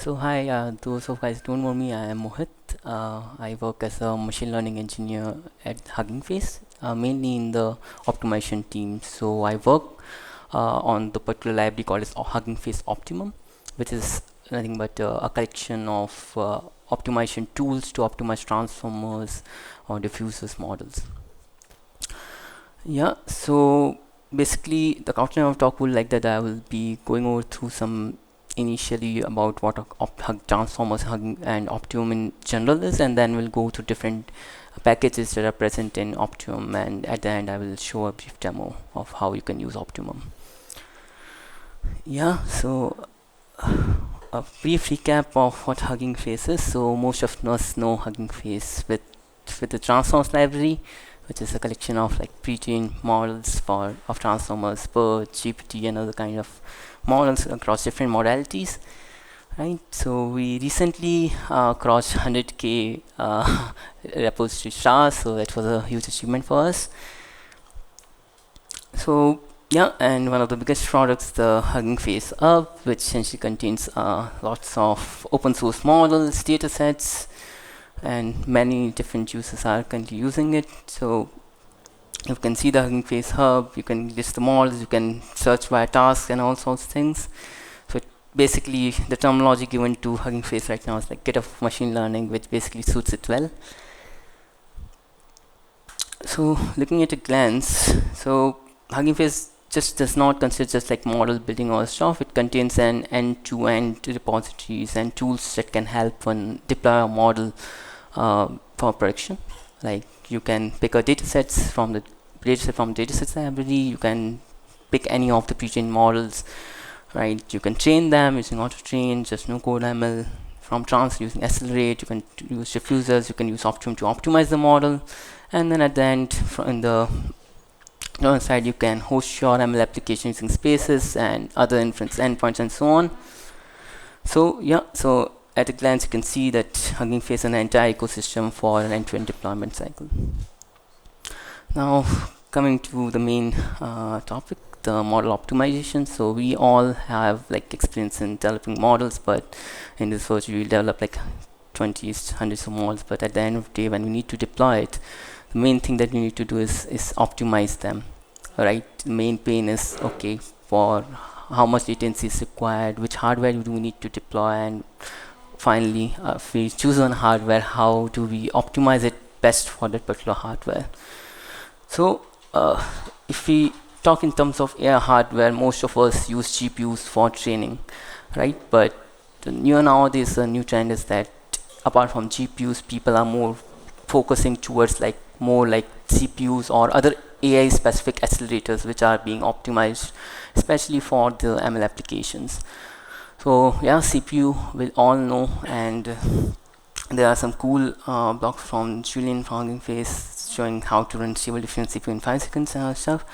So hi, those of guys don't know me, I am Mohit. I work as a machine learning engineer at Hugging Face, mainly in the optimization team. So I work on the particular library called as Hugging Face Optimum, which is nothing but a collection of optimization tools to optimize transformers or diffusers models. Yeah, so basically the outline of talk will like that I will be going over through some initially about what transformers and Optimum in general is, and then we'll go to different packages that are present in Optimum, and at the end I will show a brief demo of how you can use Optimum. Yeah, so a brief recap of what Hugging Face is. So most of us know Hugging Face with the Transformers library, which is a collection of like pre-trained models for of transformers, BERT, GPT, and other kind of models across different modalities. Right. So we recently crossed 100k repository stars, so that was a huge achievement for us. So yeah, and one of the biggest products, the Hugging Face Hub, which essentially contains lots of open source models, data sets, and many different users are currently using it. So you can see the Hugging Face Hub, you can list the models, you can search by tasks and all sorts of things. So basically the terminology given to Hugging Face right now is like GitHub machine learning, which basically suits it well. So looking at a glance, so Hugging Face just does not consider just like model building or stuff. It contains an end-to-end repositories and tools that can help one deploy a model for production. Like you can pick a datasets from the datasets library. You can pick any of the pre-trained models, right? You can train them using auto-train, just no code ML. From trans using accelerate, you can use diffusers. You can use Optimum to optimize the model, and then at the end, in the other side, you can host your ML application using spaces and other inference endpoints and so on. So yeah, so at a glance, you can see that Hugging Face is an entire ecosystem for an end-to-end deployment cycle. Now, coming to the main topic, the model optimization. So we all have like experience in developing models, but in this course, we will develop like 20s, hundreds of models. But at the end of the day, when we need to deploy it, the main thing that we need to do is optimize them, right? The main pain is, okay, for how much latency is required, which hardware do we need to deploy, and finally, if we choose one hardware, how do we optimize it best for that particular hardware? So if we talk in terms of AI hardware, most of us use GPUs for training, right? But the new nowadays, the new trend is that apart from GPUs, people are more focusing towards like more like CPUs or other AI specific accelerators which are being optimized especially for the ML applications. So yeah, CPU we all know, and there are some cool blogs from Julian from Hugging Face showing how to run stable diffusion CPU in 5 seconds and stuff,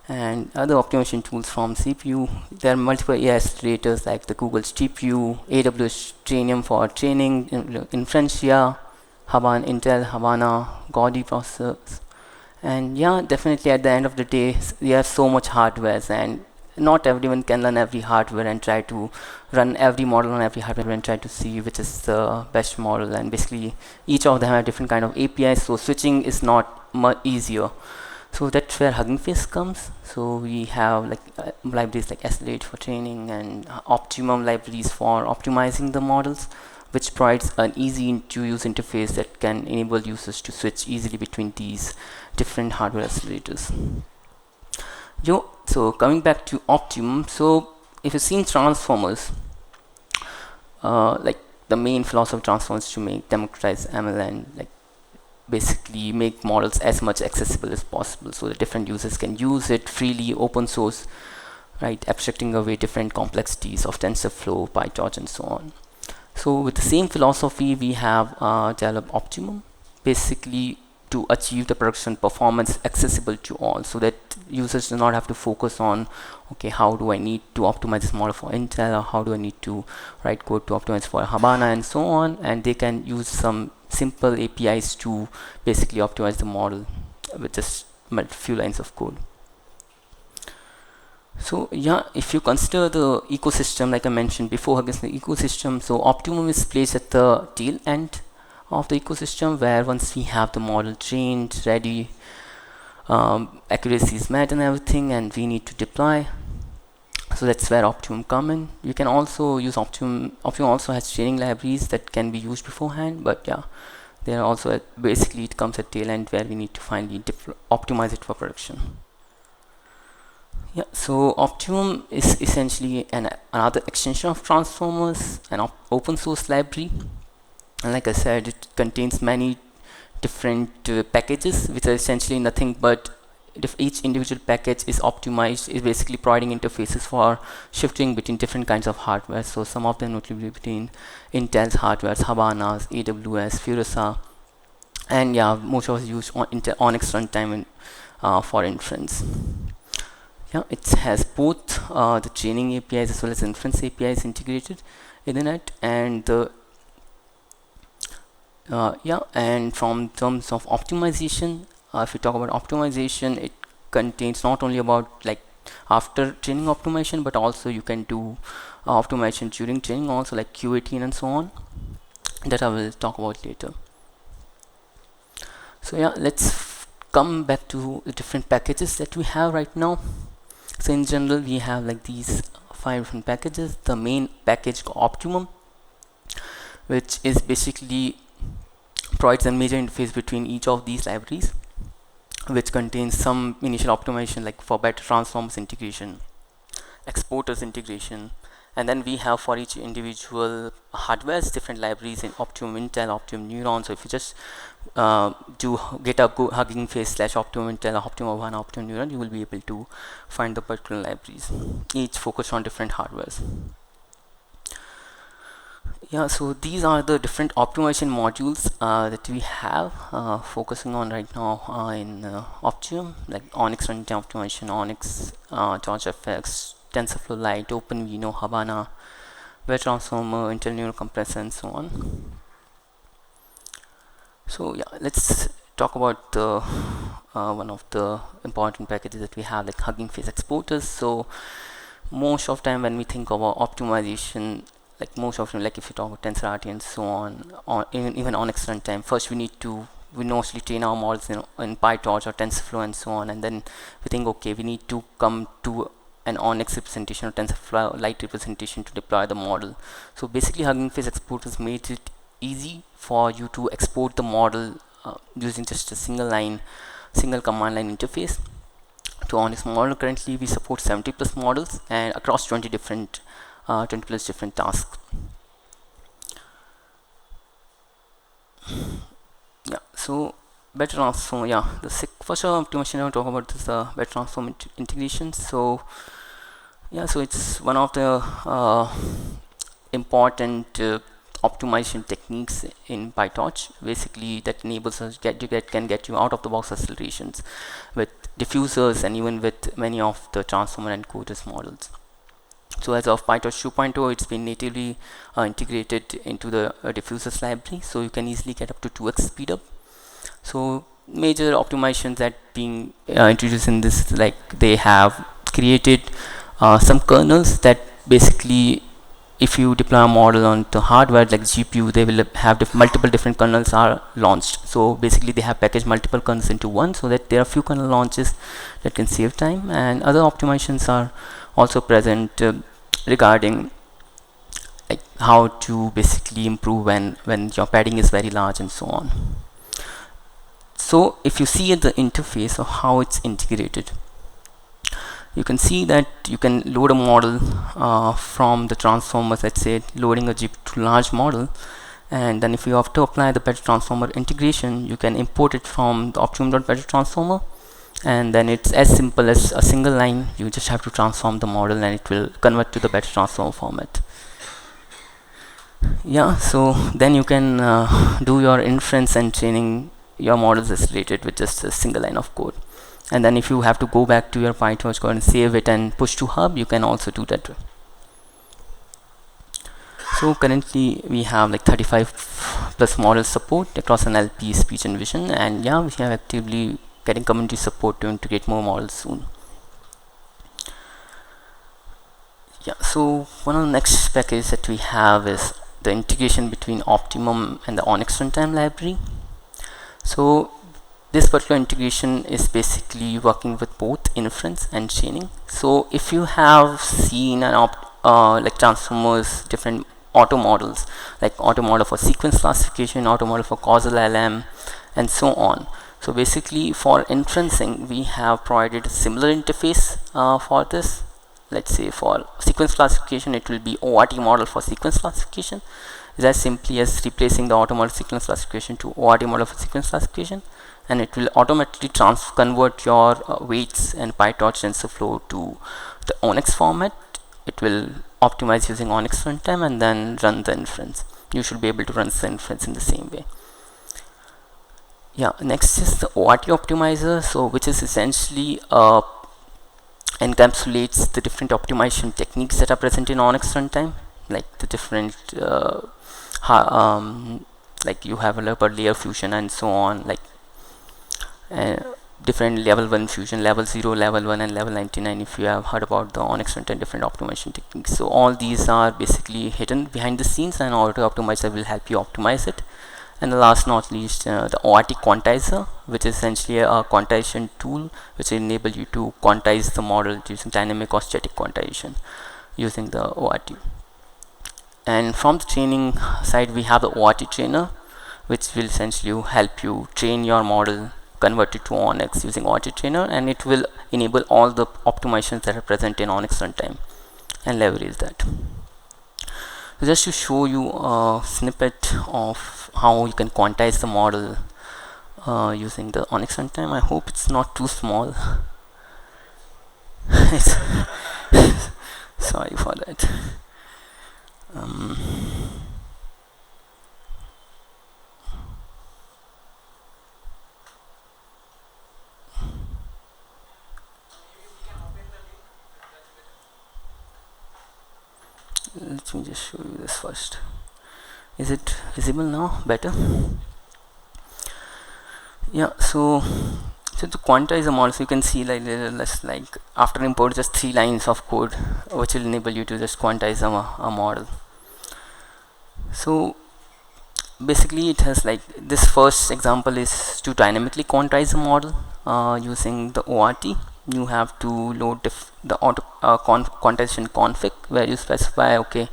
and other optimization tools from CPU. There are multiple AI accelerators like the Google's GPU, AWS Trainium for training, Inferencia, Intel Havana, Gaudi processors. And yeah, definitely at the end of the day, we have so much hardware, and not everyone can learn every hardware and try to run every model on every hardware and try to see which is the best model. And basically, each of them have different kind of APIs, so switching is not much easier. So that's where Hugging Face comes. So we have like libraries like Accelerate for training and Optimum libraries for optimizing the models, which provides an easy to use interface that can enable users to switch easily between these different hardware accelerators. So coming back to Optimum, so if you've seen transformers, like the main philosophy of transformers to make democratize ML and like basically make models as much accessible as possible so that different users can use it freely, open source, right, abstracting away different complexities of TensorFlow, PyTorch, and so on. So with the same philosophy, we have developed Optimum, basically to achieve the production performance accessible to all, so that users do not have to focus on, okay, how do I need to optimize this model for Intel, or how do I need to write code to optimize for Habana, and so on. And they can use some simple APIs to basically optimize the model with just a few lines of code. So yeah, if you consider the ecosystem, like I mentioned before, against the ecosystem, so Optimum is placed at the tail end of the ecosystem, where once we have the model trained, ready, accuracy is met and everything, and we need to deploy. So that's where Optimum come in. You can also use Optimum. Optimum also has training libraries that can be used beforehand, but yeah, they are also basically it comes at tail end where we need to finally optimize it for production. Yeah, so Optimum is essentially another extension of transformers, an open source library, and like I said, it contains many different packages, which are essentially nothing but if each individual package is optimized, is basically providing interfaces for shifting between different kinds of hardware. So some of them notably between Intel's hardwares, Habanas, AWS, Furasa, and yeah, most of us use Intel Onyx runtime for inference. Yeah, it has both the training APIs as well as inference APIs integrated in it, and the yeah, and from terms of optimization, if we talk about optimization, it contains not only about like after training optimization, but also you can do optimization during training also, like Q18 and so on, that I will talk about later. So yeah, let's come back to the different packages that we have right now. So in general, we have like these 5 different packages. The main package Optimum, which is basically provides a major interface between each of these libraries, which contains some initial optimization like for better transformers integration, exporters integration, and then we have for each individual hardwares different libraries in Optimum-intel, Optimum-neuron. So if you just do GitHub Hugging Face slash Optimum-intel, Optimum-1, Optimum-neuron, you will be able to find the particular libraries, each focused on different hardwares. Yeah, so these are the different optimization modules that we have focusing on right now in Optimum, like Onyx runtime optimization, Onyx, GeorgeFX, TensorFlow Lite, OpenVINO, Habana, Web Transformer, Intel Neural Compressor, and so on. So yeah, let's talk about the one of the important packages that we have, like Hugging Face exporters. So most of time when we think about optimization, like most of them, like if you talk about TensorRT and so on, or even Onyx runtime, first we mostly train our models in PyTorch or TensorFlow and so on, and then we think, okay, we need to come to an Onyx representation or TensorFlow Lite representation to deploy the model. So basically, Hugging Face exporters made it easy for you to export the model using just a single command line interface to Onyx model. Currently, we support 70 plus models and across 20 plus different tasks. Yeah, so better transform. Yeah, the first optimization I want to talk about is the better transform integration. So yeah, so it's one of the important optimization techniques in PyTorch, basically that enables us can get you out of the box accelerations with diffusers and even with many of the transformer encoders models. So as of PyTorch 2.0, it's been natively integrated into the diffusers library, so you can easily get up to 2x speed up. So major optimizations that being introduced in this, like they have created some kernels that basically, if you deploy a model on the hardware like GPU, they will have multiple different kernels are launched. So basically they have packaged multiple kernels into one, so that there are few kernel launches that can save time. And other optimizations are also present regarding like how to basically improve when your padding is very large and so on. So if you see at the interface of how it's integrated, you can see that you can load a model from the transformers. Let's say loading a GPU to large model, and then if you have to apply the better transformer integration, you can import it from the Optimum.better transformer, and then it's as simple as a single line. You just have to transform the model and it will convert to the better transformer format. Yeah, so then you can do your inference and training your models accelerated with just a single line of code. And then if you have to go back to your PyTorch code and save it and push to hub, you can also do that. So currently we have like 35 plus model support across NLP, speech and vision, and yeah, we have actively getting community support to integrate more models soon. Yeah, so one of the next packages that we have is the integration between Optimum and the Onyx runtime library. So this particular integration is basically working with both inference and training. So if you have seen an like transformers different auto models, like auto model for sequence classification, auto model for causal LM, and so on. So basically for inferencing we have provided a similar interface for this. Let's say for sequence classification it will be ORT model for sequence classification, is as simply as replacing the auto model sequence classification to ORT model for sequence classification, and it will automatically convert your weights and PyTorch TensorFlow to the Onyx format. It will optimize using Onyx runtime and then run the inference. You should be able to run the inference in the same way. Yeah, next is the ORT optimizer, so which is essentially encapsulates the different optimization techniques that are present in Onyx runtime, like the different like you have a layer fusion and so on, like uh, different level 1 fusion, level 0, level 1, and level 99, if you have heard about the Onyx runtime different optimization techniques. So all these are basically hidden behind the scenes, and auto optimizer will help you optimize it. And the last not least, the ORT quantizer, which is essentially a quantization tool which will enable you to quantize the model using dynamic or static quantization using the ORT. And from the training side we have the ORT trainer, which will essentially help you train your model, convert it to Onyx using ORT trainer, and it will enable all the optimizations that are present in Onyx runtime and leverage that. So just to show you a snippet of how you can quantize the model using the Onyx runtime. I hope it's not too small. Sorry for that. Let me just show you this first. Is it visible now? Better? Yeah, so to quantize the model, so you can see like like after import just 3 lines of code which will enable you to just quantize a model. So basically it has like this first example is to dynamically quantize a model using the ORT. You have to load the auto quantization config, where you specify okay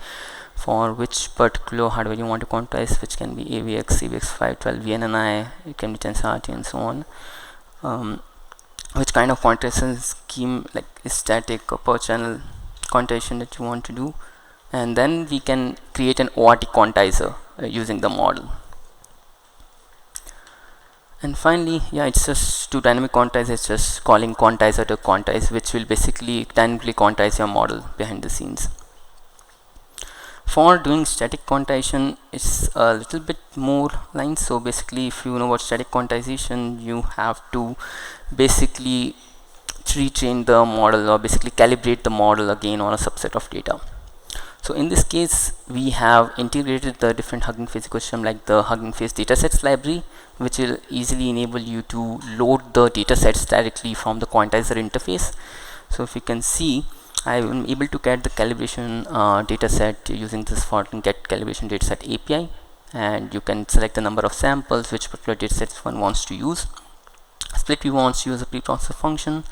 for which particular hardware you want to quantize, which can be AVX, AVX512, VNNI, it can be TensorRT and so on. Which kind of quantization scheme, like static or per channel quantization that you want to do, and then we can create an ORT quantizer using the model. And finally, yeah, it's just to dynamic quantize, it's just calling quantizer to quantize, which will basically dynamically quantize your model behind the scenes. For doing static quantization, it's a little bit more lines. So basically, if you know what static quantization, you have to basically retrain the model, or basically calibrate the model again on a subset of data. So in this case, we have integrated the different Hugging Face ecosystem, like the Hugging Face datasets library, which will easily enable you to load the datasets directly from the quantizer interface. So if you can see, I am able to get the calibration dataset using this for get calibration dataset API, and you can select the number of samples, which particular datasets one wants to use. Split view wants to use a preprocessor function.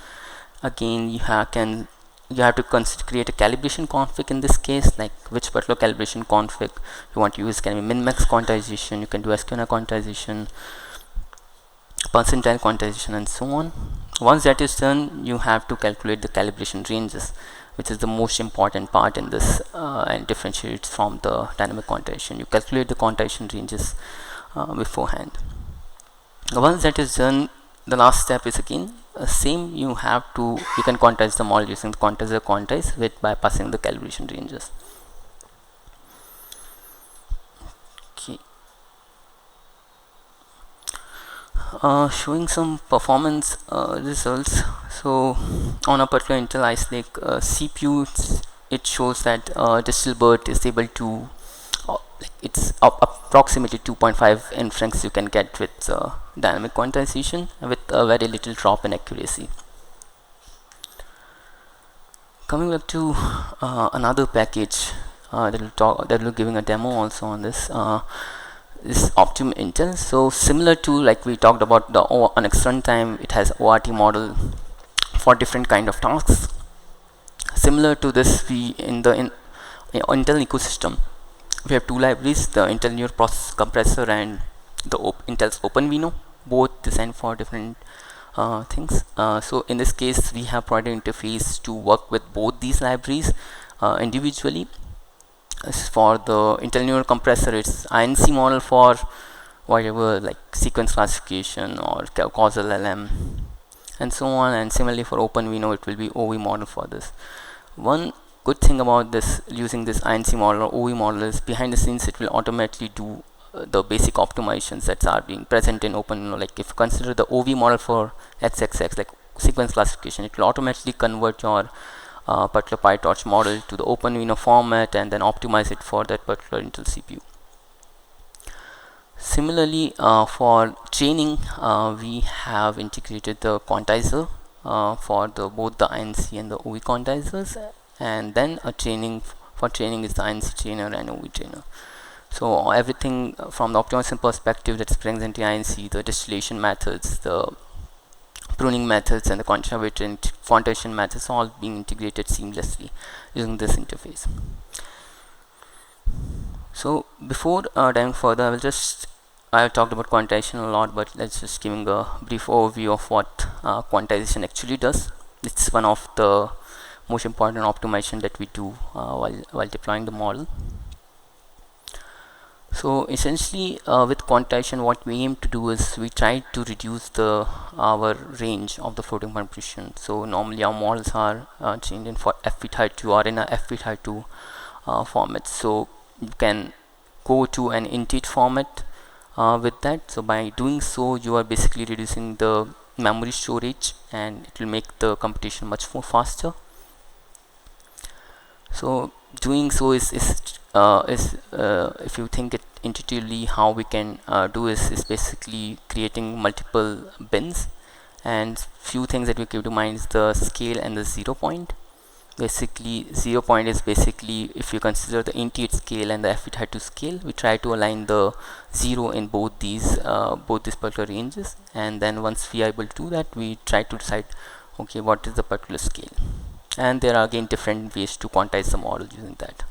Again, you have to create a calibration config in this case, like which particular calibration config you want to use. Can be min-max quantization, you can do SQN quantization, percentile quantization, and so on. Once that is done, you have to calculate the calibration ranges, which is the most important part in this and differentiates from the dynamic quantization. You calculate the quantization ranges beforehand. Once that is done, the last step is again same. You can quantize the model using the quantizer quantize with bypassing the calibration ranges. Okay. Showing some performance results. So on a particular Intel Ice Lake CPU, it shows that Distilbert is able to it's approximately 2.5 inference you can get with dynamic quantization with a very little drop in accuracy. Coming back to another package that will giving a demo also on this is Optimum-intel. So similar to like we talked about the on next runtime, it has ORT model for different kind of tasks. Similar to this, we in the Intel ecosystem, we have two libraries: the Intel Neural Process Compressor and the Intel's OpenVINO, both designed for different things. So in this case, we have provided interface to work with both these libraries individually. As for the Intel Neural Compressor, it's INC model for whatever like sequence classification or causal LM and so on. And similarly for OpenVINO, it will be OV model for this. One good thing about this using this INC model or OV model is behind the scenes it will automatically do the basic optimizations that are being present in OpenVINO. Like if you consider the OV model for XXX, like sequence classification, it will automatically convert your particular PyTorch model to the OpenVINO format and then optimize it for that particular Intel CPU. Similarly, for training, we have integrated the quantizer for both the INC and the OV quantizers, and then a training for training is the INC trainer and OV trainer. So everything from the optimization perspective that's present in INC, the distillation methods, the pruning methods, and the quantization methods, all being integrated seamlessly using this interface. So before diving further, I talked about quantization a lot, but let's just giving a brief overview of what quantization actually does. It's one of the most important optimization that we do while deploying the model. So essentially, with quantization, what we aim to do is we try to reduce our range of the floating point precision. So normally our models are trained in for FP32 or in a FP32 format. So you can go to an int format with that. So by doing so, you are basically reducing the memory storage, and it will make the computation much more faster. So doing so is if you think it intuitively, how we can do is basically creating multiple bins, and few things that we keep to mind is the scale and the 0 point. Basically 0 point is basically if you consider the int scale and the FP32 scale, we try to align the 0 in both these particular ranges, and then once we are able to do that, we try to decide okay, what is the particular scale. And there are again different ways to quantize the model using that.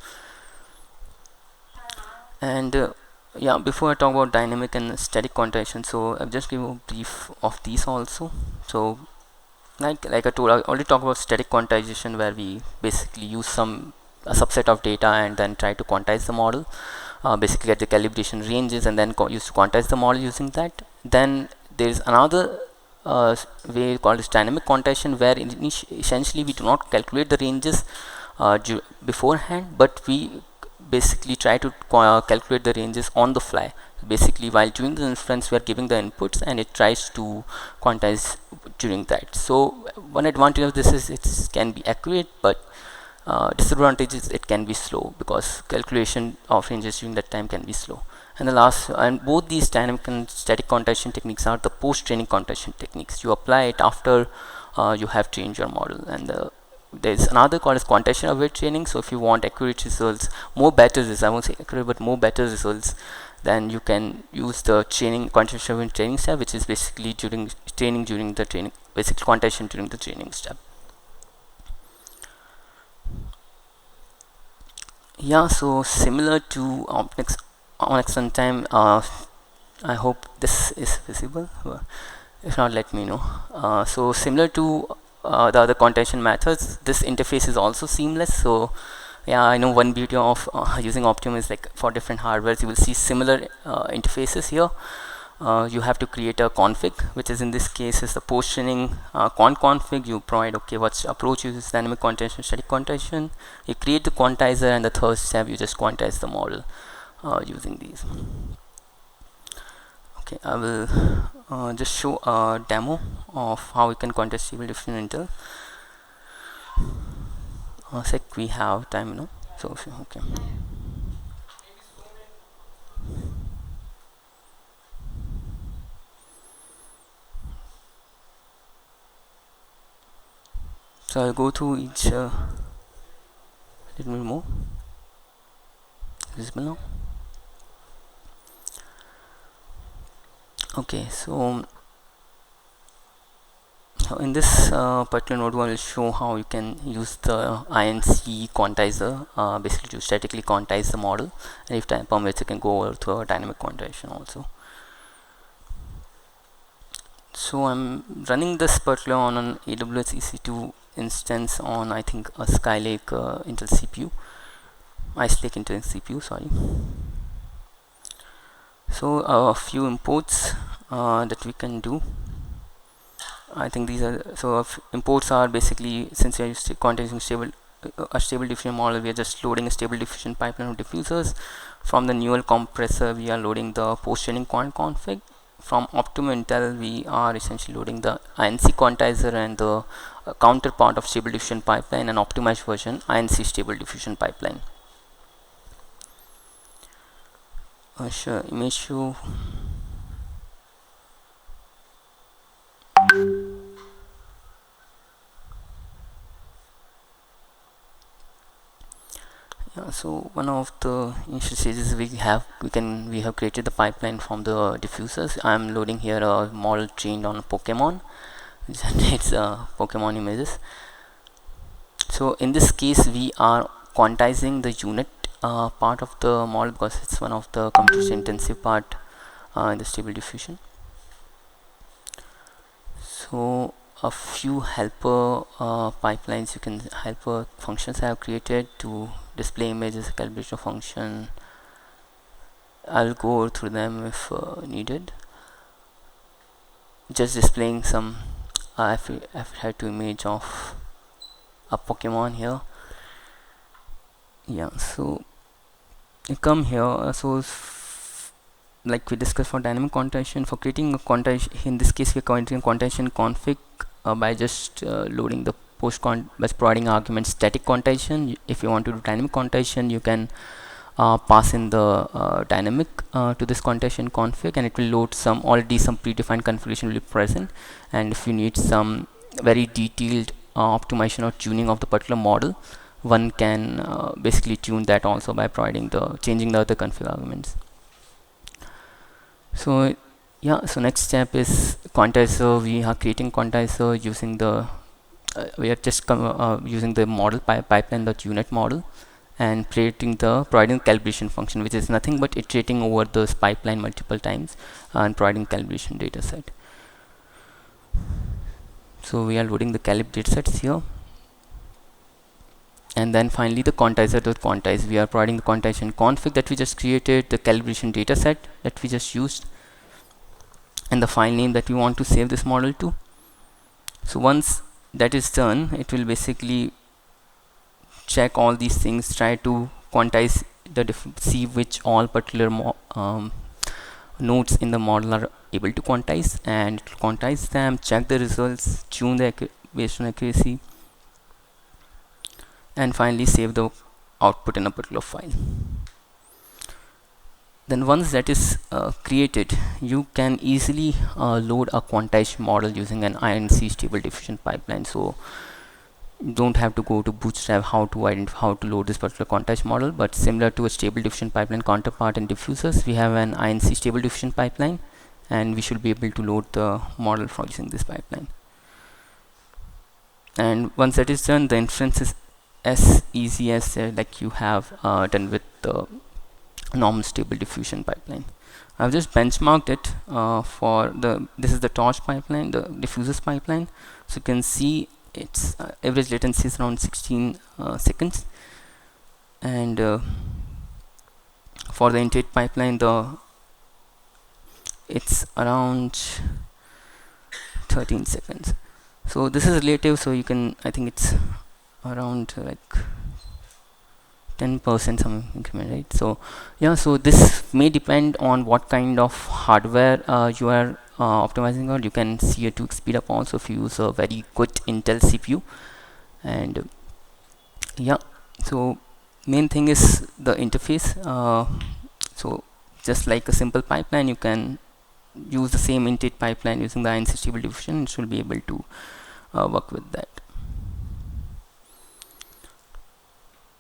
And yeah, before I talk about dynamic and static quantization, so I'll just give a brief of these also. So like I told, I already talked about static quantization, where we basically use a subset of data and then try to quantize the model, basically get the calibration ranges and then use to quantize the model using that. Then there's another way called as dynamic quantization, where essentially we do not calculate the ranges beforehand, but we basically try to calculate the ranges on the fly. Basically while doing the inference, we are giving the inputs and it tries to quantize during that. So one advantage of this is it can be accurate, but disadvantage is it can be slow, because calculation of ranges during that time can be slow. And the last, and both these dynamic and static quantization techniques are the post-training quantization techniques. You apply it after you have trained your model. And there's another called as quantization aware training. So if you want accurate results, more better results, I won't say accurate, but more better results, then you can use the quantization aware training step, which is basically during the training, basically quantization during the training step. Yeah, so similar to Optics on runtime, I hope this is visible. If not, let me know. So similar to the other quantization methods, this interface is also seamless. So yeah, I know one beauty of using Optimum is like for different hardwares, you will see similar interfaces here. You have to create a config, which is in this case is the post-training config. You provide okay, what approach uses dynamic quantization, static quantization. You create the quantizer, and the third step you just quantize the model using these. Okay, I will just show a demo of how we can quantize stable diffusion Intel. Sec, we have time, no? So okay. So I'll go through each Let me remove. Visible now. Okay, so in this particular node, I will show how you can use the INC quantizer, basically to statically quantize the model, and if time permits, you can go over to a dynamic quantization also. So I'm running this particular on an AWS EC2 instance on, I think, a Skylake Intel CPU, Ice Lake Intel CPU, sorry. So a few imports that we can do. I think these are, so imports are basically, since we are quantizing a stable diffusion model, we are just loading a stable diffusion pipeline of diffusers. From the neural compressor, we are loading the post-training quant config. From Optimum-intel, we are essentially loading the INC quantizer and the counterpart of stable diffusion pipeline, and optimized version INC stable diffusion pipeline. Sure, image show. Yeah, so one of the initial stages we have created the pipeline from the diffusers. I'm loading here a model trained on Pokemon, which generates Pokemon images. So in this case, we are quantizing the unit part of the model, because it's one of the computation intensive part in the stable diffusion. So a few helper pipelines, helper functions I have created to display images, calibration function. I'll go through them if needed. Just displaying some I've had to image of a Pokemon here. Yeah, so you come here. So like we discussed for dynamic quantization, for creating a quantization, in this case we're creating a quantization config by just loading the by providing argument static quantization. If you want to do dynamic quantization, you can pass in the dynamic to this quantization config, and it will load some predefined configuration will be present. And if you need some very detailed optimization or tuning of the particular model, one can basically tune that also by providing changing the other config arguments. So yeah, so next step is quantizer. We are creating quantizer using the we are just using the model pipeline.unit model, and providing calibration function, which is nothing but iterating over this pipeline multiple times and providing calibration data set. So we are loading the calib data sets here, and then finally the quantizer.quantize. We are providing the quantization config that we just created, the calibration data set that we just used, and the file name that we want to save this model to. So once that is done, it will basically check all these things, try to quantize see which all particular nodes in the model are able to quantize, and quantize them, check the results, tune the based on accuracy, and finally save the output in a particular file. Then once that is created, you can easily load a quantized model using an INC stable diffusion pipeline. So you don't have to go to Bootstrap how to load this particular quantized model, but similar to a stable diffusion pipeline counterpart in diffusers, we have an INC stable diffusion pipeline, and we should be able to load the model from using this pipeline. And once that is done, the inference is as easy as like you have done with the normal stable diffusion pipeline. I've just benchmarked it for this is the torch pipeline, the diffusers pipeline. So you can see its average latency is around 16 seconds, and for the iterate pipeline, it's around 13 seconds. So this is relative, so you can, I think it's around like 10% some increment, right? So yeah, so this may depend on what kind of hardware you are optimizing on. You can see a 2x speed up also if you use a very good Intel CPU. And yeah, so main thing is the interface. So just like a simple pipeline, you can use the same iterate pipeline using the INC stable diffusion. It should be able to work with that.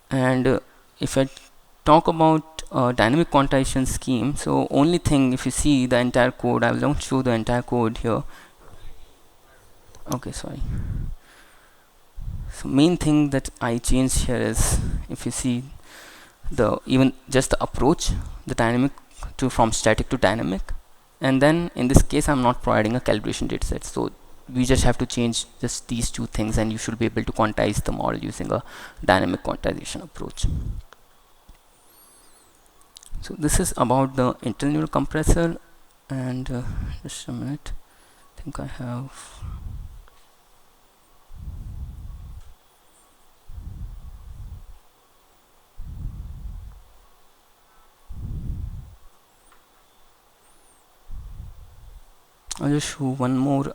And if I talk about dynamic quantization scheme, so only thing, if you see the entire code, I will not show the entire code here. Okay, sorry. So main thing that I changed here is, if you see the even just the approach, the dynamic to from static to dynamic, and then in this case I'm not providing a calibration dataset. So we just have to change just these two things, and you should be able to quantize the model using a dynamic quantization approach. So this is about the Intel neural compressor. And just a minute, I think I have, I'll just show one more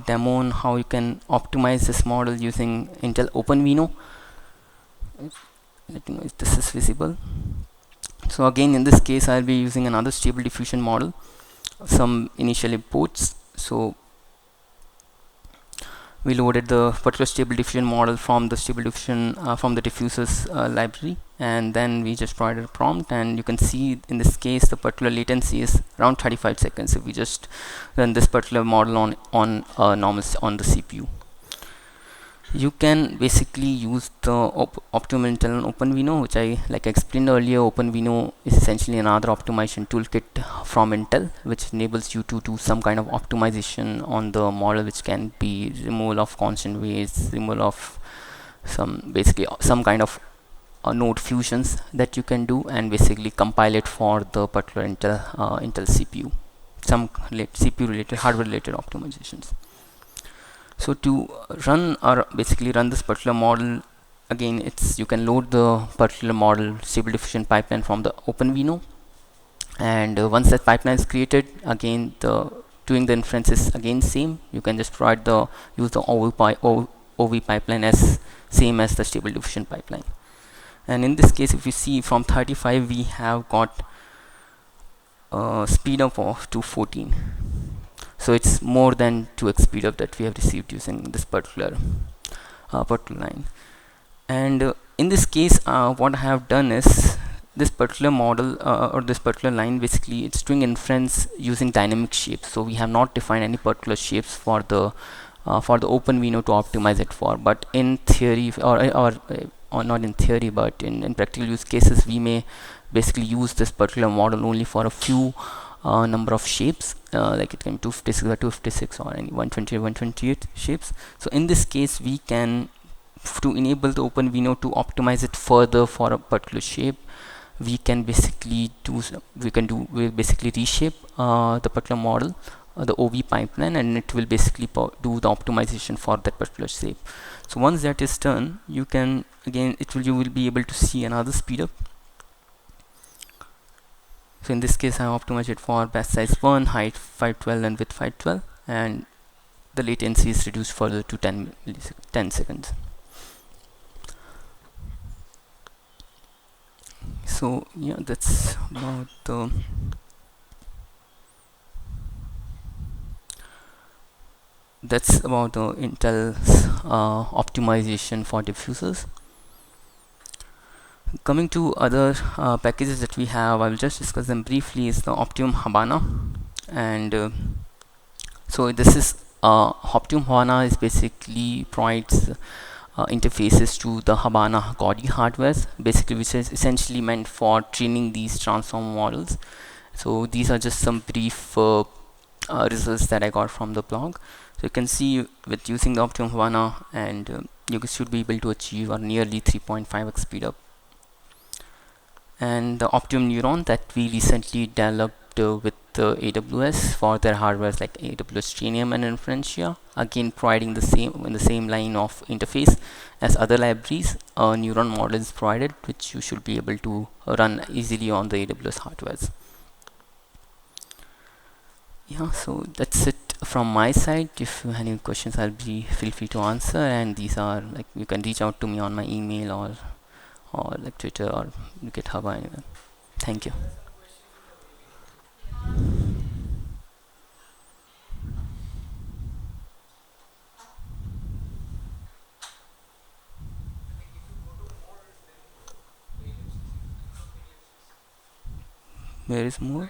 demo on how you can optimize this model using Intel OpenVINO. Let me know if this is visible. So again, in this case I'll be using another stable diffusion model, some initial imports. So we loaded the particular stable diffusion model from the stable diffusion from the diffusers library, and then we just provided a prompt, and you can see in this case the particular latency is around 35 seconds if we just run this particular model on normal on the CPU. You can basically use the Optimum-intel and OpenVINO, which I explained earlier. OpenVINO is essentially another optimization toolkit from Intel, which enables you to do some kind of optimization on the model, which can be removal of constant weights, removal of basically some kind of node fusions that you can do, and basically compile it for the particular Intel CPU, some CPU related, hardware related optimizations. So to run or basically run this particular model, again it's, you can load the particular model stable diffusion pipeline from the OpenVINO, and once that pipeline is created, again the doing the inference is again same. You can just provide the use the OV pipeline as same as the stable diffusion pipeline. And in this case, if you see from 35 we have got speed up of 214. So it's more than 2x speed up that we have received using this particular line. And in this case, what I have done is this particular model or this particular line, basically it's doing inference using dynamic shapes. So we have not defined any particular shapes for the OpenVINO to optimize it for. But in theory, or not in theory, but in practical use cases, we may basically use this particular model only for a few number of shapes, like it can be 256 or 256 or any 120 or 128 shapes. So in this case, we can, to enable the OpenVINO to optimize it further for a particular shape, we can basically we'll basically reshape the particular model, the OV pipeline, and it will basically do the optimization for that particular shape. So once that is done, you can again you will be able to see another speed up. So in this case, I optimized it for batch size 1, height 512 and width 512, and the latency is reduced further to 10 seconds. So yeah, that's about the Intel's optimization for diffusers. Coming to other packages that we have, I will just discuss them briefly. Is the Optimum Habana, and so this is Optimum Habana is basically provides interfaces to the Habana Gaudi hardwares, basically, which is essentially meant for training these transform models. So these are just some brief results that I got from the blog. So you can see with using the Optimum Habana, and you should be able to achieve a nearly 3.5x speed up. And the Optimum Neuron that we recently developed with AWS for their hardwares like AWS Trainium and Inferentia, again providing the same line of interface as other libraries. A neuron model is provided, which you should be able to run easily on the AWS hardwares. Yeah, so that's it from my side. If you have any questions, feel free to answer, and these are like, you can reach out to me on my email or like Twitter or GitHub or anywhere. Thank you. Where is more?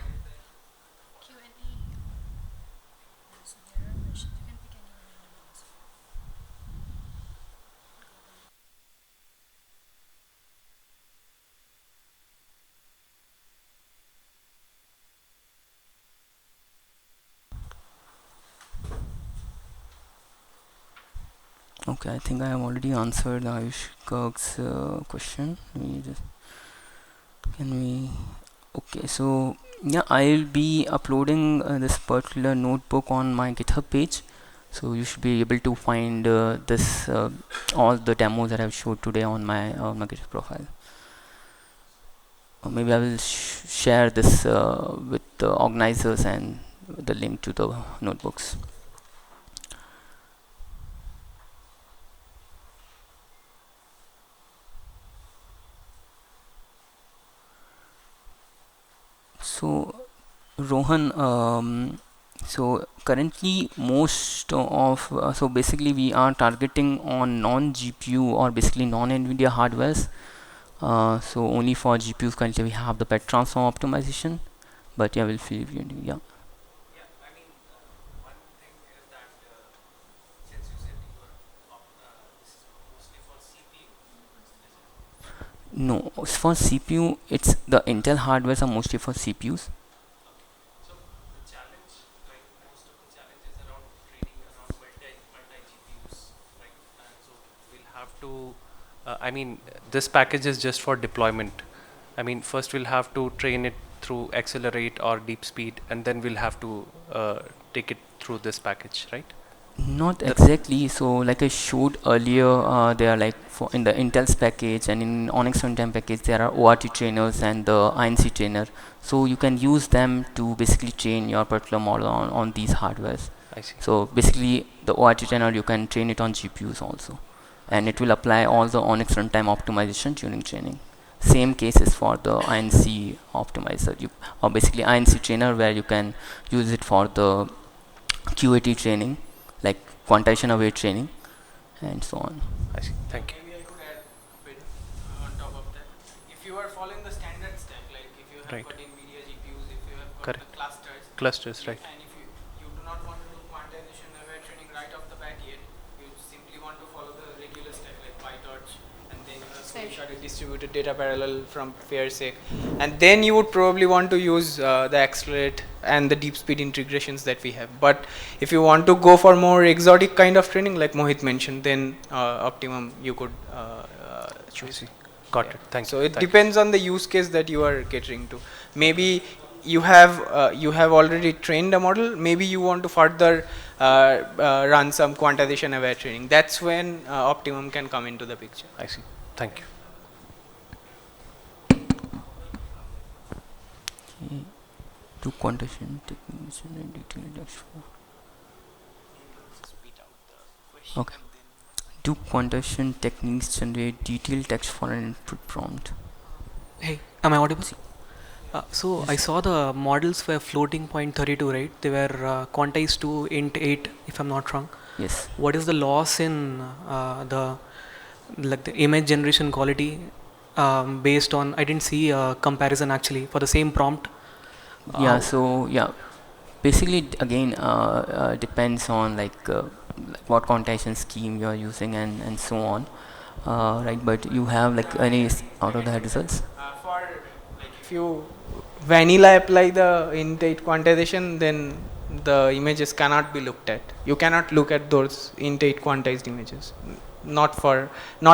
Okay, I think I have already answered Ayush Kirk's question. Can we? Okay, so yeah, I'll be uploading this particular notebook on my GitHub page. So you should be able to find this all the demos that I've showed today on my GitHub profile. Or maybe I will share this with the organizers and the link to the notebooks. So Rohan, so currently most of so basically we are targeting on non-GPU or basically non-NVIDIA hardwares. So only for GPUs currently we have the bed transform optimization, but yeah, we'll feel yeah. No, for CPU, it's the Intel hardwares are mostly for CPUs. Have to, I mean, this package is just for deployment. I mean, first we'll have to train it through Accelerate or Deep Speed, and then we'll have to take it through this package, right? Not The exactly. So like I showed earlier, they are like for in the Intel's package and in Onyx Runtime package, there are ORT trainers and the INC trainer. So you can use them to basically train your particular model on these hardwares. I see. So basically the ORT trainer, you can train it on GPUs also. And it will apply all the Onyx Runtime optimization during training. Same case is for the INC optimizer, or basically INC trainer, where you can use it for the QAT training, like quantization aware training, and so on. I see. Thank you. Maybe I could add a bit on top of that. If you are following the standard stack, like if you have Right. got NVIDIA GPUs, if you have got Correct. the clusters, Clusters, right. and if you do not want to do quantization aware training right off the bat yet, you simply want to follow the regular stack like PyTorch, and then you have slingshotted distributed data parallel from FairSec, and then you would probably want to use the Accelerate and the deep speed integrations that we have. But if you want to go for more exotic kind of training, like Mohit mentioned, then Optimum you could choose. Got Yeah. it. Thank So you. it depends on the use case that you are catering to. Maybe you have already trained a model. Maybe you want to further run some quantization aware training. That's when Optimum can come into the picture. I see. Thank you. Okay. To quantization techniques and detailed dashboard. Okay. Do quantization techniques generate detailed text for an input prompt? Hey, am I audible? See. So I Yes. saw the models were floating point 32, right? They were quantized to int 8, if I'm not wrong. Yes. What is the loss in the image generation quality based on? I didn't see a comparison actually for the same prompt. Yeah. So yeah, basically again depends on like what quantization scheme you are using and so on. Right. But you have like any out of the head results? For like if you vanilla apply the int8 quantization, then the images cannot be looked at. You cannot look at those int8 quantized images. Not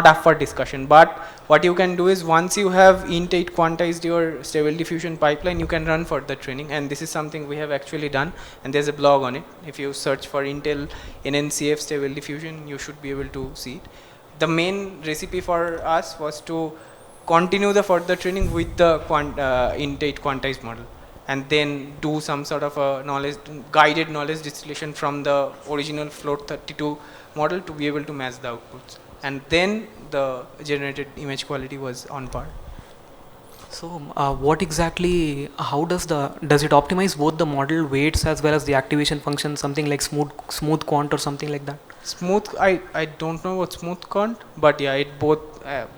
up for discussion. But what you can do is once you have int8 quantized your stable diffusion pipeline, you can run for the training, and this is something we have actually done, and there's a blog on it. If you search for Intel NNCF stable diffusion, you should be able to see it. The main recipe for us was to continue the further training with the int8 quantized model, and then do some sort of a guided knowledge distillation from the original float 32 model to be able to match the outputs, and then the generated image quality was on par. So what exactly? How does it optimize both the model weights as well as the activation function? Something like smooth quant or something like that. Smooth, I don't know what smooth quant, but yeah, it both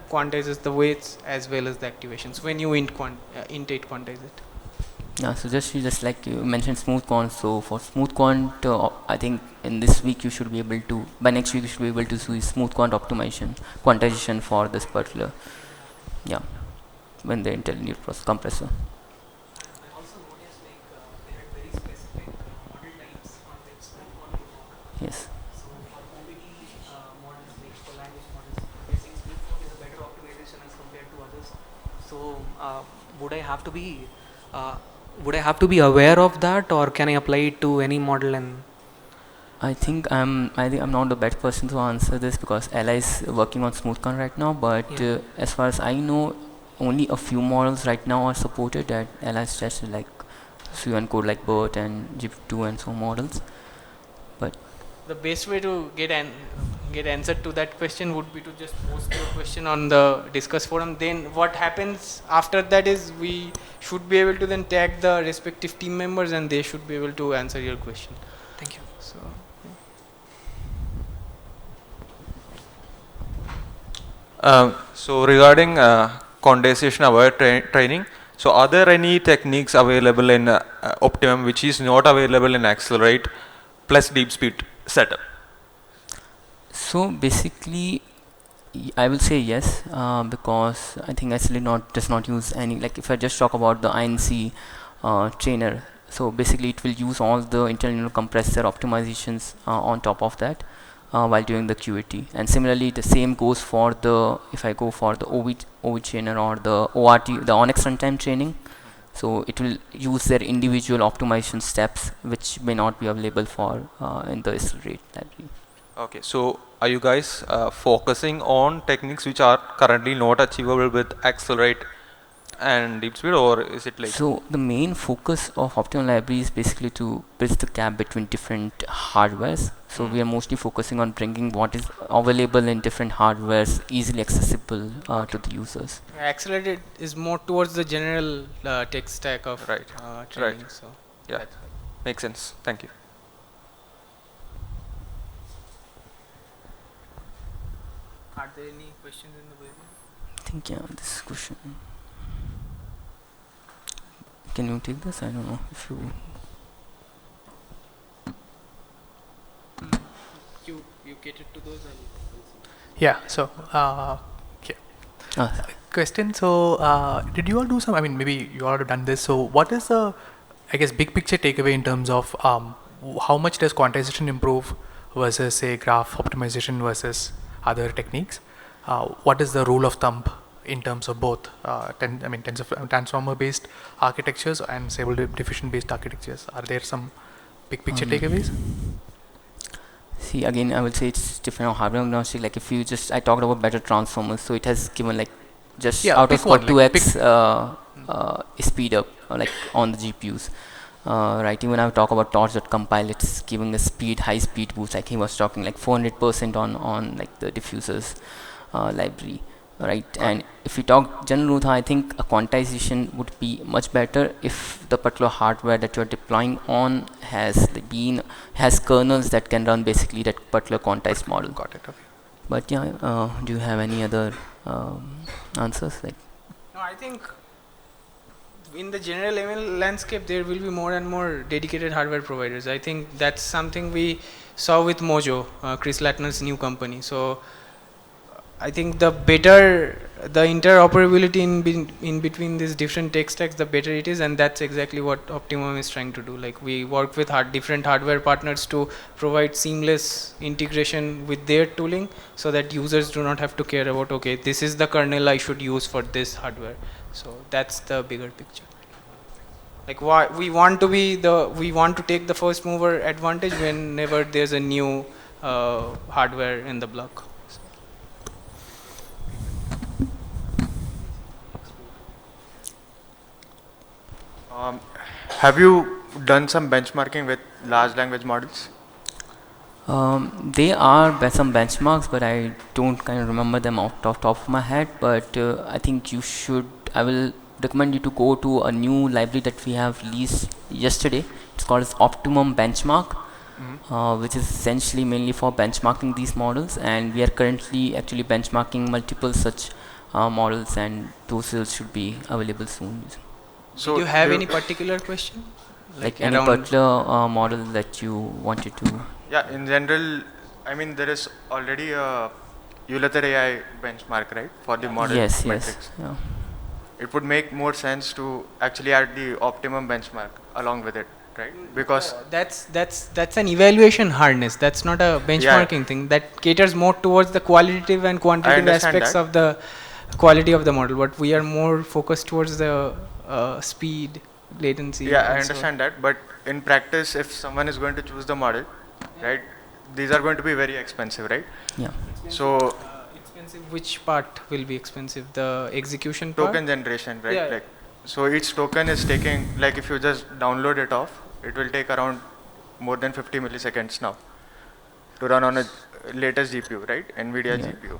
quantizes the weights as well as the activations when you int8 quantize it. Yeah, so just like you mentioned smooth quant. So for smooth quant, I think in this week you should be able to, by next week you should be able to see smooth quant optimization, quantization for this particular, yeah, when the Intel new compressor. I also noticed like they had very specific model types on which smooth quant would work. Yes. So for OBD models, like for language models, I'm guessing smooth quant is a better optimization as compared to others. So would I have to be uh, aware of that, or can I apply it to any model? And I think I'm not the best person to answer this because Ella is working on SmoothCon right now. But yeah. as far as I know, only a few models right now are supported at Ella is tested, like so and code like BERT and GIF2 and so models. But The best way to get answer to that question would be to just post your question on the discuss forum. Then what happens after that is we should be able to then tag the respective team members and they should be able to answer your question. Thank you. So So regarding condensation aware training, so are there any techniques available in Optimum which is not available in Accelerate plus deep speed setup? so basically, I will say yes, because I think actually not does not use any, like if I just talk about the INC trainer, so basically it will use all the internal compressor optimizations on top of that while doing the QAT. And similarly the same goes for the, if I go for the OV trainer or the ORT, the Onyx runtime training, so it will use their individual optimization steps which may not be available for in the Accelerate library. Okay, so are you guys focusing on techniques which are currently not achievable with Accelerate and deep speed, or is it like? So the main focus of Optimum library is basically to bridge the gap between different hardwares. So we are mostly focusing on bringing what is available in different hardwares easily accessible to the users. Accelerated is more towards the general tech stack of Right. training. Right. So Yeah, makes sense. Thank you. are there any questions in the webinar? I think yeah, this question. Can you take this? I don't know if you. You cater to those. Yeah. So, okay. Question. So, did you all do some? I mean, maybe you all have done this. So, what is the, I guess, big picture takeaway in terms of how much does quantization improve versus say graph optimization versus other techniques? What is the rule of thumb in terms of both transformer based architectures and stable diffusion based architectures? Are there some big picture takeaways? See, again, I will say it's different on hardware agnostic. Like if you just, I talked about better transformers, so it has given like just out of one, 2x speed up like on the GPUs. Right, even I talk about torch.compile, it's giving a high speed boost, like he was talking like 400% on like the diffusers library, right? And if you talk general, I think a quantization would be much better if the particular hardware that you're deploying on has kernels that can run basically that particular quantized model. Got it. Okay. But yeah, do you have any other answers? Like, No, I think in the general ML landscape there will be more and more dedicated hardware providers. I think that's something we saw with Mojo, Chris Latner's new company. So I think the better the interoperability in between these different tech stacks, the better it is, and that's exactly what Optimum is trying to do. Like we work with different hardware partners to provide seamless integration with their tooling, so that users do not have to care about, okay, this is the kernel I should use for this hardware. So that's the bigger picture. Like why we want to take the first mover advantage whenever there's a new hardware in the block. Have you done some benchmarking with large language models? They are some benchmarks, but I don't kind of remember them off the top of my head. But I think you should. I will recommend you to go to a new library that we have released yesterday. It's called as Optimum Benchmark, which is essentially mainly for benchmarking these models. And we are currently actually benchmarking multiple such models, and those should be available soon. So Do you have do any particular question? Like any around- particular model that you wanted to? Yeah, in general, I mean, there is already a Euler AI benchmark, right, for the model Yes, metrics. yeah. It would make more sense to actually add the optimum benchmark along with it, right? Because that's an evaluation harness. That's not a benchmarking thing. That caters more towards the qualitative and quantitative understand aspects that. of the quality of the model. But we are more focused towards the speed, latency. Yeah, I and so on. understand that. But in practice, if someone is going to choose the model, right, these are going to be very expensive, right? Yeah. So Expensive. Which part will be expensive? The execution part. token generation, right? Yeah. Like, so each token is taking, like if you just download it off, it will take around more than 50 milliseconds now to run on a latest GPU, right? NVIDIA Yeah. GPU.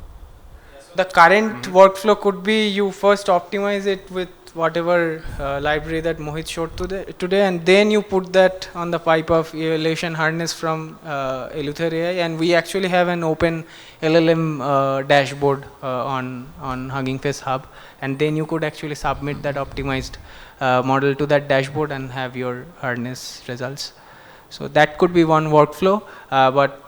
The current workflow could be you first optimize it with whatever library that Mohit showed today, and then you put that on the pipe of evaluation harness from Eleuther AI, and we actually have an open LLM dashboard on Hugging Face Hub, and then you could actually submit that optimized model to that dashboard and have your harness results. So that could be one workflow, but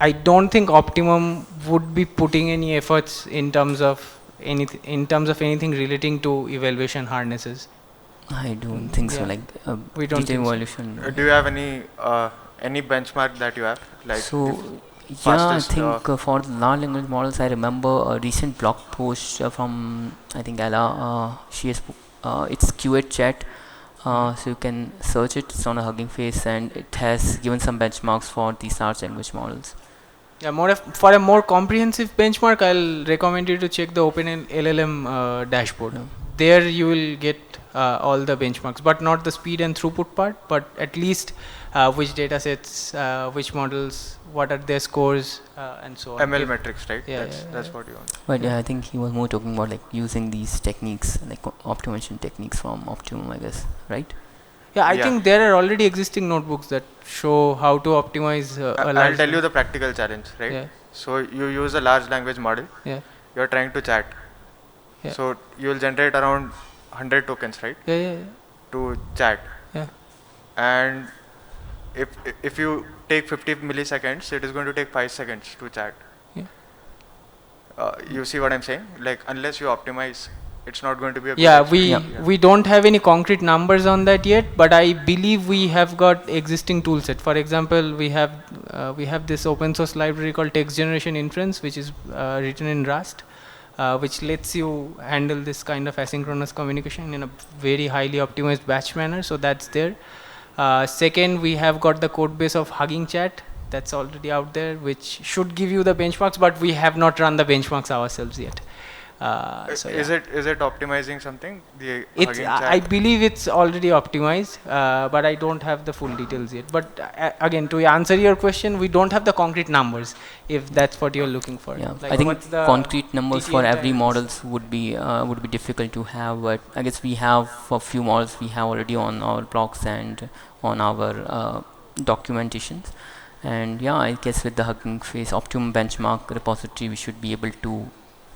I don't think Optimum would be putting any efforts in terms of anything relating to evaluation harnesses. I don't think so. Yeah. Like We don't data think so. evaluation. Do you have any benchmark that you have? Like So the yeah, I fastest, think for the large language models, I remember a recent blog post from I think Ella. She has it's QA chat, so you can search it. It's on a Hugging Face, and it has given some benchmarks for these large language models. Yeah, for a more comprehensive benchmark, I'll recommend you to check the Open LLM dashboard. Yeah. There you will get all the benchmarks, but not the speed and throughput part, but at least which data sets, which models, what are their scores, and so on. ML metrics, right? Yeah, That's what you want. But yeah, I think he was more talking about like using these techniques, like optimization techniques from Optimum, I guess, right? Yeah, I Yeah. think there are already existing notebooks that show how to optimize a I'll large tell you the practical challenge, right? Yeah. So you use a large language model. Yeah. You're trying to chat. Yeah. So you will generate around 100 tokens, right? Yeah. To chat. Yeah. And if you take 50 milliseconds, it is going to take 5 seconds to chat. Yeah. You see what I'm saying? Like unless you optimize, it's not going to be a good Yeah, experience. we don't have any concrete numbers on that yet, but I believe we have got existing toolset. For example, we have this open source library called text generation inference, which is written in Rust, which lets you handle this kind of asynchronous communication in a very highly optimized batch manner. So that's there. Second, we have got the code base of Hugging Chat that's already out there, which should give you the benchmarks, but we have not run the benchmarks ourselves yet. So Is it optimizing something? The it's, Hugging I Chat? believe it's already optimized, but I don't have the full details yet. But again, to answer your question, we don't have the concrete numbers, if that's what you're looking for. Yeah, Like I think what's the concrete numbers for TTM every times? models would be difficult to have, but I guess we have a few models we have already on our blogs and on our documentations. And yeah, I guess with the Hugging Face Optimum benchmark repository, we should be able to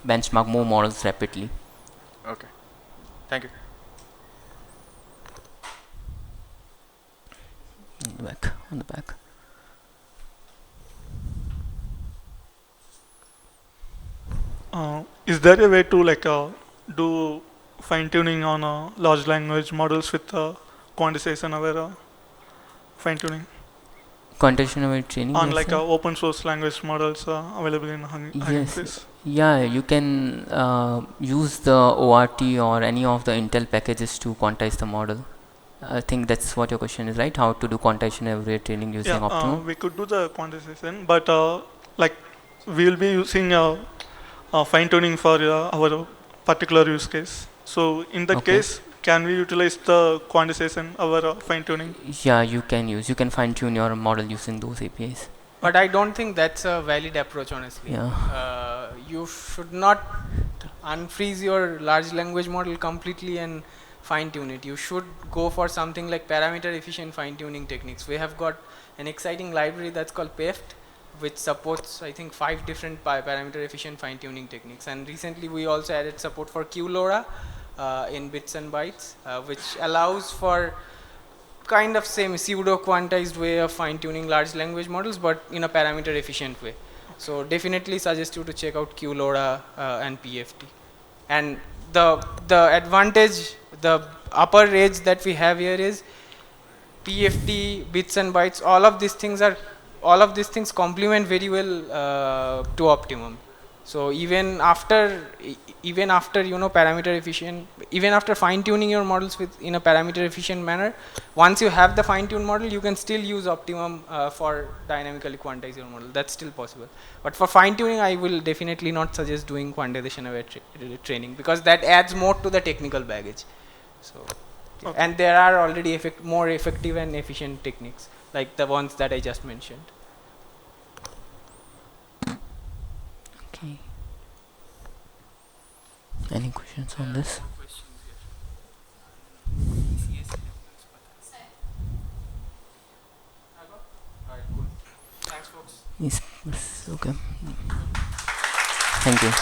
benchmark more models rapidly. Okay. Thank you. On the back. Is there a way to do fine tuning on large language models with quantization aware fine tuning Conditional training on yes, like sir? open source language models available in Hugging Yes. Face? Yeah, you can use the ORT or any of the Intel packages to quantize the model. I think that's what your question is, right? How to do quantization every training using Yeah, Optimum? we could do the quantization, but like we will be using fine tuning for our particular use case. So in that Okay. case, can we utilize the quantization our fine tuning? Yeah, you can fine tune your model using those APIs. But I don't think that's a valid approach, honestly. Yeah. You should not unfreeze your large language model completely and fine tune it. You should go for something like parameter efficient fine tuning techniques. We have got an exciting library that's called PEFT, which supports I think 5 different parameter efficient fine tuning techniques. And recently we also added support for QLoRa, in bits and bytes, which allows for kind of same pseudo quantized way of fine tuning large language models, but in a parameter efficient way. So definitely suggest you to check out QLoRa and PFT. And the advantage, the upper edge that we have here is PFT, bits and bytes. All of these things complement very well to Optimum. So even after parameter efficient, even after fine tuning your models in a parameter efficient manner, once you have the fine tuned model, you can still use Optimum for dynamically quantize your model. That's still possible. But for fine tuning, I will definitely not suggest doing quantization aware training, because that adds more to the technical baggage. So, Okay. and there are already more effective and efficient techniques like the ones that I just mentioned. Okay. Any questions on this? Thanks, folks. Yes. Okay. Thank you.